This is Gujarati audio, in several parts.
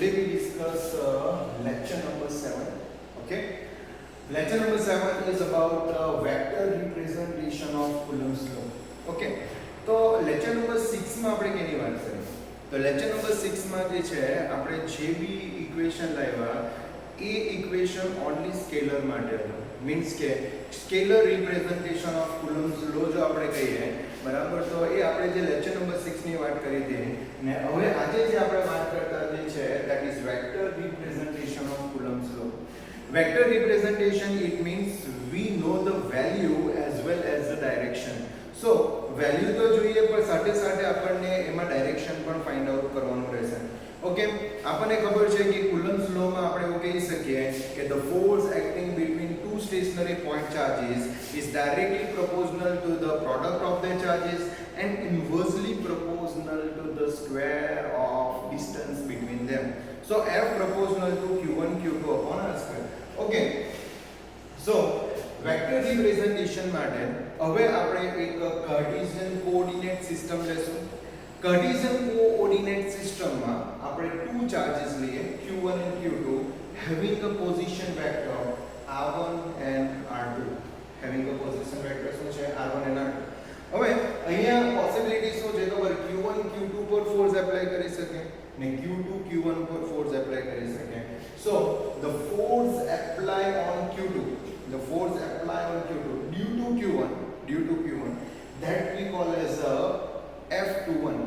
today we discuss lecture number 7. Okay, lecture number 7 is about vector representation of Coulomb's law. Okay, તો lecture number 6 માં આપણે કેની વાત કરી? તો lecture number 6 માં જે છે આપણે જે બી ઇક્વેશન લાવ્યા એ ઇક્વેશન ઓન્લી સ્કેલર માટે હતું. મીન્સ કે સ્કેલર રિપ્રેઝન્ટેશન ઓફ કુલમ્સ લો જો આપણે કહીએ બરાબર, તો એ આપણે જે લેક્ચર નંબર 6 ની વાત કરી હતી ને હવે આજે જે આપણે વાત કરતા જે છે that is vector representation of columns લો. Vector representation it means we know the value as well as the direction. So value તો જોઈએ પણ સાથે સાથે આપણને એમાં ડાયરેક્શન પણ ફાઇન્ડ આઉટ કરવાનું રહેશે. ઓકે, આપણને ખબર છે કે કુલમ્સ લો માં આપણે એવું કહી શકીએ કે the force acting between two stationary point charges is directly proportional to the product of the charges and inversely proportional to the square of distance between them. So f proportional to q1 q2 upon r square. Okay, so vector representation માટે હવે આપણે એક કાર્ટેશિયન કોઓર્ડિનેટ સિસ્ટમ લેશું. કાર્ટેશિયન કોઓર્ડિનેટ સિસ્ટમમાં આપણે ટુ ચાર્જીસ લઈએ q1 and q2 having a position vector r1 and r2. having a position vector શું છે r1 and r2. હવે અહીંયા પોસિબિલિટી શું છે તો q1 q2 પર ફોર્સ એપ્લાય કરી શકે ને q2 q1 પર ફોર્સ એપ્લાય કરી શકે. સો the force apply on q2 due to q1 that we call as a f21.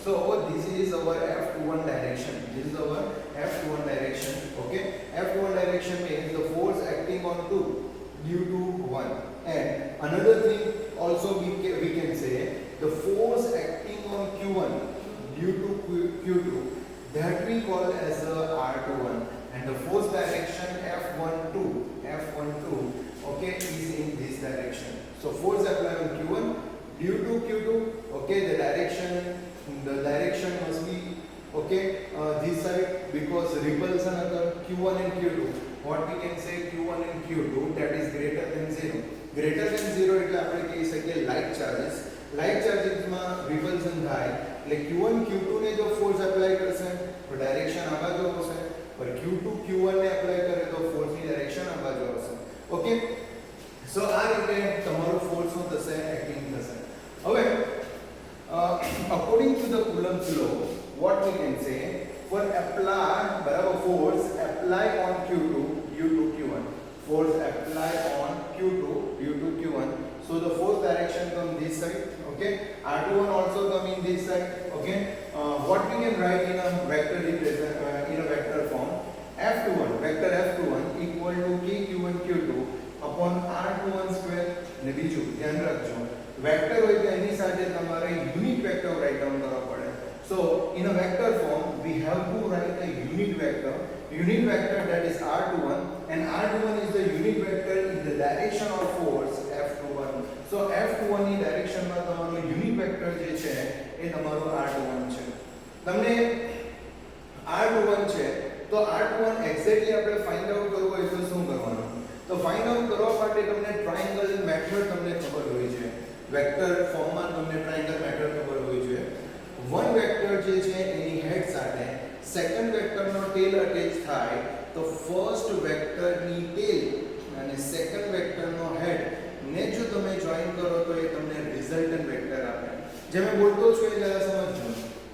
So this is our f21 direction. Okay, f21 direction means the force acting on 2 due to 1. And another thing also we can say the force acting on q1 due to q2 that we call as a r21, and the force direction f12 okay is in this direction. So force apply on q1 due to q2, okay, the direction must be okay this side because repulsion occur q1 and q2. What we can say q1 and q2 that is greater than 0 એટલે આપણે કહી શકીએ લાઇટ ચાર્જીસ માં repulsion થાય એટલે q1 q2 ને જો ફોર્સ એપ્લાય કરશે તો ડાયરેક્શન આ બાજુ આવશે, પર q2 q1 ને એપ્લાય કરે તો ફોર્સ ની ડાયરેક્શન આ બાજુ આવશે. ઓકે, સો આ રીતે તમારો ફોર્સ નો થશે એક્ટિંગ થશે. હવે according to the Coulomb's law what we can say for apply બરાબર force apply on q2 due to q1, force apply on q2 due to q1, so the force direction come this side. Okay, r21 also come in this side. Okay, what we can write in a vector in a vector form vector f21 equal to kq1 q2 upon r21 square. ને બીજું ધ્યાન રાખજો વેક્ટર હોય તો એની સાથે તમારે યુનિટ વેક્ટર રાઇટ ડાઉન કરવા પડે. So in a vector form we have to write a unit vector that is r21, and r21 is the unit vector in the direction of force f21. So f21 ની ડાયરેક્શનમાં તમારો યુનિટ વેક્ટર જે છે એ તમારો r21 છે. તમને r21 છે તો r21 એક્ઝેક્ટલી આપણે ફાઇન્ડ આઉટ કરવું હોય તો શું કરવાનું? તો ફાઇન્ડ આઉટ કરવા માટે તમને ટ્રાયેંગલ મેથડ તમને ખબર હોવી જોઈએ. વેક્ટર ફોર્મમાં તમને ટ્રાયેંગલ મેથડ ખબર હોવી જોઈએ. વન વેક્ટર જે છે એની હેડ સાથે સેકન્ડ વેક્ટરનો ટેલ અટેચ થાય તો ફર્સ્ટ વેક્ટરની ટેલ અને સેકન્ડ વેક્ટરનો હેડ ને જો તમે જોઈન કરો તો એ તમને રિઝલ્ટન્ટ વેક્ટર આપે. જે મેં બોલતો છું એ જરા સમજજો.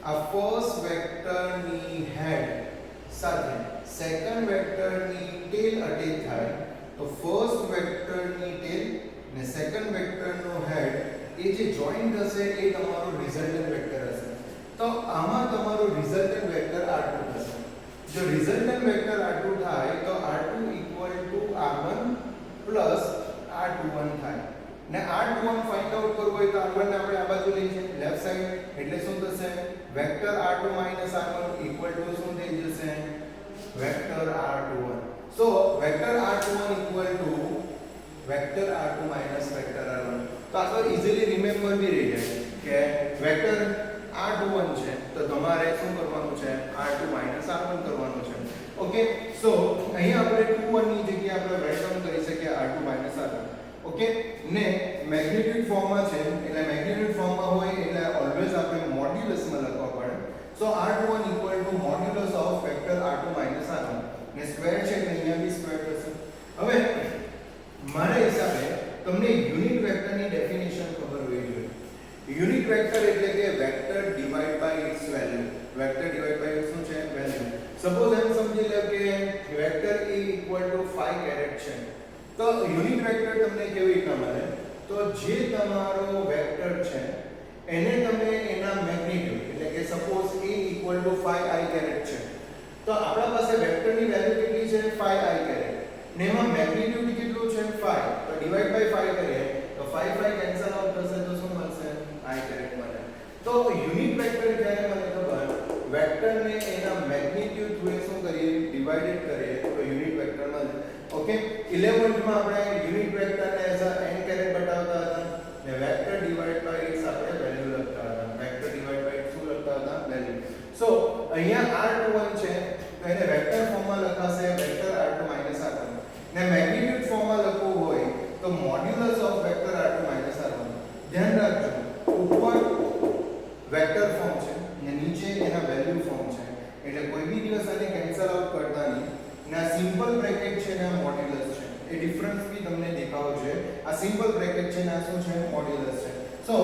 આ ફર્સ્ટ વેક્ટરની હેડ સાથે સેકન્ડ વેક્ટરની ટેલ અટેચ થાય તો ફર્સ્ટ વેક્ટરની ટેલ ને સેકન્ડ વેક્ટરનો હેડ એ જે જોઈન થશે એ તમારો રિઝલ્ટન્ટ વેક્ટર હશે. તો આમાં તમારો રિઝલ્ટન્ટ વેક્ટર r2 થશે. જો રિઝલ્ટન્ટ વેક્ટર r2 થાય તો r2 r1 r21 થાય ને r21 ફાઇન્ડ આઉટ કરવું હોય તો r1 ને આપણે આ બાજુ લઈ જઈએ લેફ્ટ સાઈડ એટલે શું થશે વેક્ટર r2 r1 શું થઈ જશે vector r21. So vector r21 equal to vector r2 minus vector r1. તો આ તો easily remember भी રહી જાય કે વેક્ટર r21 છે તો તમારે શું કરવાનું છે r2 minus r1 કરવાનું છે. ઓકે, સો અહીં આપણે 21 ની જગ્યાએ આપણે રાઇટ ડાઉન કરી શકીએ r2 minus r1. ઓકે, ને મેગ્નીટ્યુડ ફોર્મમાં છે એટલે મેગ્નીટ્યુડ ફોર્મમાં હોય એટલે ઓલવેઝ આપણે મોડ્યુલસમાં લખવા પડે. સો r21 equal to modulus of vector r2 minus r1 ને સ્ક્વેર છે એટલે અહીંયા બી સ્ક્વેર થશે. હવે મારા હિસાબે તમને યુનિટ વેક્ટરની ડેફિનેશન ખબર હોવી જોઈએ. યુનિટ વેક્ટર એટલે કે vector divide by its value. Vector divide by શું છે? વેલ્યુ. સપોઝ એમ સમજી લો કે vector a equal to 5 caret છે. તો યુનિટ વેક્ટર તમને કેવી રીતના મળે? તો જે તમારો વેક્ટર છે એને તમે એના મેગ્નીટ્યુડ એટલે કે suppose a equal to 5i caret છે. તો આપણા પાસે વેક્ટરની વેલ્યુ કેટલી છે? 5i caret. ને એમાં મેગ્નીટ્યુડ કેટલું છે? 5. તો ડિવાઇડ બાય 5 કરીએ તો 5 5 કેન્સલ આઉટ થશે તો શું મળશે? i કેરેટ મળે. તો યુનિટ વેક્ટર ક્યારે મળે ખબર? વેક્ટરને એના મેગ્નીટ્યુડ થ્રુ શું કરીએ? ડિવાઇડેડ કરીએ તો યુનિટ વેક્ટર મળે. ઓકે 11th માં આપણે યુનિટ વેક્ટરને એઝ અ n કેરેટ બતાવતા હતા ને વેક્ટર ડિવાઇડ બાય ઇટ્સ આપણે વેલ્યુ લખતા હતા. વેક્ટર ડિવાઇડ બાય ઇટ્સ શું લખતા હતા? વેલ્યુ. સો અહીંયા r21 છે તો એને વેક્ટર ફોર્મમાં લખાશે વેક્ટર r2 r1 ને મેગ્નીટ્યુડ ફોર્મમાં લખવું હોય તો modulus of vector r2 r1. ધ્યાન રાખજો ઉપર વેક્ટર ફોર્મ છે ને નીચે એના વેલ્યુ ફોર્મ છે એટલે કોઈ બી દિવસ આને કેન્સલ આઉટ કરતા નહીં. ને આ સિમ્પલ બ્રેકેટ છે ને આ મોડ્યુલસ છે. એ ડિફરન્સ બી તમને દેખાવો જોઈએ. આ સિમ્પલ બ્રેકેટ છે ને આ શું છે? મોડ્યુલસ છે. સો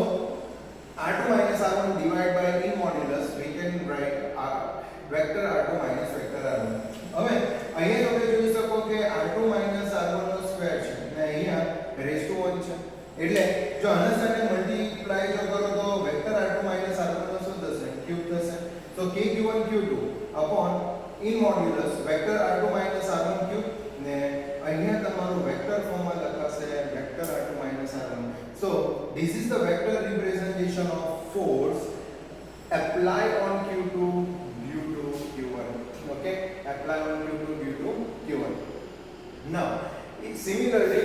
r2 r1 divided by in modulus we can write vector r2 minus vector r1. હવે અહીંયા તમે જોઈ શકો કે r2 r1 નો સ્ક્વેર છે અને અહીંયા રેઝ ટુ 1 છે. એટલે જો આના સાથે મલ્ટીપ્લાય જો કરો તો વેક્ટર r2 r1 નો શું થશે? ક્યુબ થશે. તો kq1 q2 upon in modulus vector r2 r1 cube ને અહીંયા તમારું વેક્ટર ફોર્મમાં લખાશે vector r2 r1. So this is the vector representation of force applied on q2 due to q1. Okay, apply on q2 due to q1. Now similarly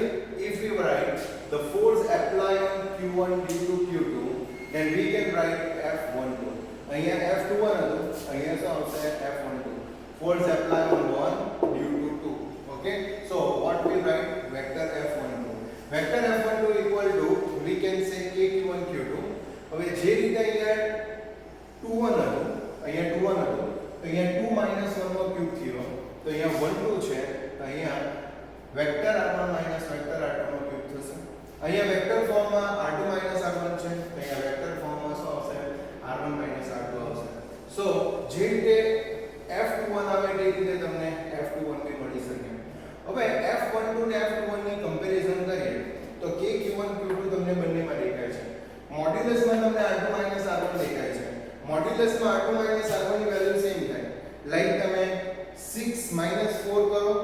if we write the force applied on q1 due to q2 then we can write f12. અહીંયા f21 હતું અહીંયા શું આવશે? f12. Force applied on 1 due to 2. Okay, so what we write? Vector f12. Vector f12 equal to we can say kq1 q2. હવે જે રીતે અહીંયા 21 હતું અહીંયા 21 હતું તો અહીંયા 2 1 નો ક્યુબ થયો તો અહીંયા 1 2 છે તો અહીંયા વેક્ટર r1 વેક્ટર r2 નો ક્યુબ થશે. અહીંયા વેક્ટર ફોર્મમાં r2 r1 છે તો અહીંયા વેક્ટર ફોર્મમાં શું આવશે? r1 r2 આવશે. સો જે રીતે f21 આવે તે રીતે તમને f21 બી મળી શકે. હવે f12 ને f21 ની કમ્પેરીઝન કરીએ તો kq1 q2 તમને બંનેમાં દેખાય છે. મોડ્યુલસમાં તમને r2 r1 દેખાય છે. મોડ્યુલસમાં r2 r1 ની વેલ્યુ સેમ થાય. લાઈક તમે 6 4 કરો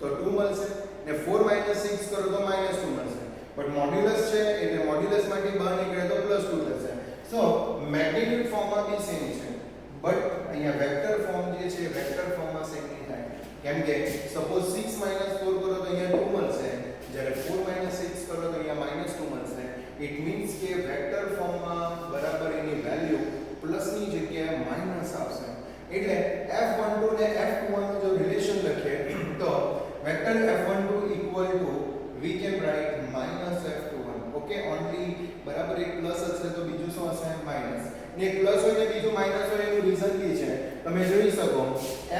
તો 2 મળશે ને 4 6 કરો તો -2 મળશે. બટ મોડ્યુલસ છે એટલે મોડ્યુલસમાંથી બહાર નીકળે તો +2 થશે. સો મેગ્નીટ્યુડ ફોર્મમાં બી સેમ છે બટ અહીંયા વેક્ટર ફોર્મ જે છે વેક્ટર ફોર્મમાં સેમ નહીં થાય. કેમ કે સપોઝ 6 4 કરો તો અહીંયા 2 મળશે જ્યારે 4 6 કરો તો અહીંયા -2 મળશે. ઇટ મીન્સ કે વેક્ટર ફોર્મમાં બરાબર એની વેલ્યુ પ્લસની જગ્યાએ માઈનસ આવશે. એટલે f12 ને f21 નો જો રિલેશન લખીએ તો vector f12 equal to we can write -f21. Okay only બરાબર એક પ્લસ હશે તો બીજું શું હશે? માઈનસ. ને એક પ્લસ હોય ને બીજું માઈનસ હોય એનું રીઝન બી છે. તમે જોઈ શકો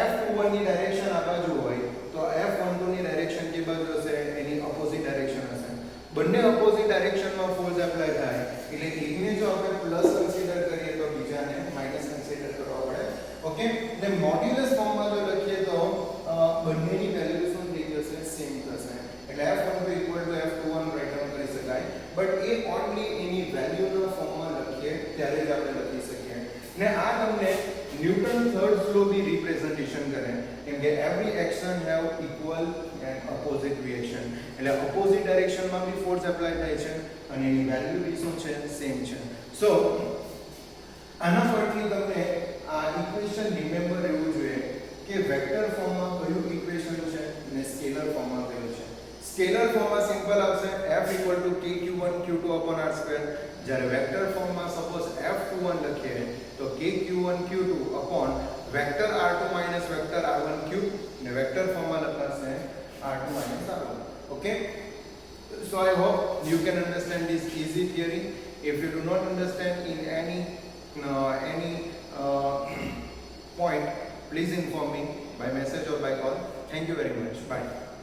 f21 ની ડાયરેક્શન આ બાજુ હોય તો f12 ની ડાયરેક્શન કે બાજુ હશે? એની ઓપોઝિટ ડાયરેક્શન હશે. બંને ઓપોઝિટ ડાયરેક્શનમાં ફોર્સ એપ્લાય થાય એટલે એકને જો આપણે પ્લસ કન્સિડર કરીએ તો બીજાને માઈનસ કન્સિડર કરવા પડે. ઓકે ને મોડ્યુલસ ફોર્મમાં જો લખીએ તો બંનેની વેલ્યુ શું થઈ જશે? સેમ થશે. એટલે f12 f21 રાઈટ ડાઉન કરી શકાય બટ એ ઓન્લી એની વેલ્યુના ફોર્મમાં લખીએ ત્યારે જ આપણે લખી શકીએ. ને આ તમને ન્યૂટન થર્ડ લો બી રિપ્રેઝન્ટેશન કરે કેમ કે every action have equal and opposite reaction. એટલે ઓપોઝિટ ડાયરેક્શનમાં બી ફોર્સ એપ્લાય થાય છે અને એની વેલ્યુ બી શું છે? સેમ છે. સો આના પરથી તમને આ ઇક્વેશન રિમેમ્બર રહેવું જોઈએ કે વેક્ટર ફોર્મમાં કયું ઇક્વેશન છે અને સ્કેલર ફોર્મમાં કયું છે. સ્કેલર ફોર્મમાં સિમ્પલ આવશે f kq1 q2 r2 જ્યારે વેક્ટર ફોર્મમાં સપોઝ f21 લખીએ તો kq1 q2 vector r2 vector r1 cube ને વેક્ટર ફોર્મમાં લખાશે r2 r1. Okay, so I hope you can understand this easy theory. If you do not understand in any please inform me by message or by call. Thank you very much. Bye.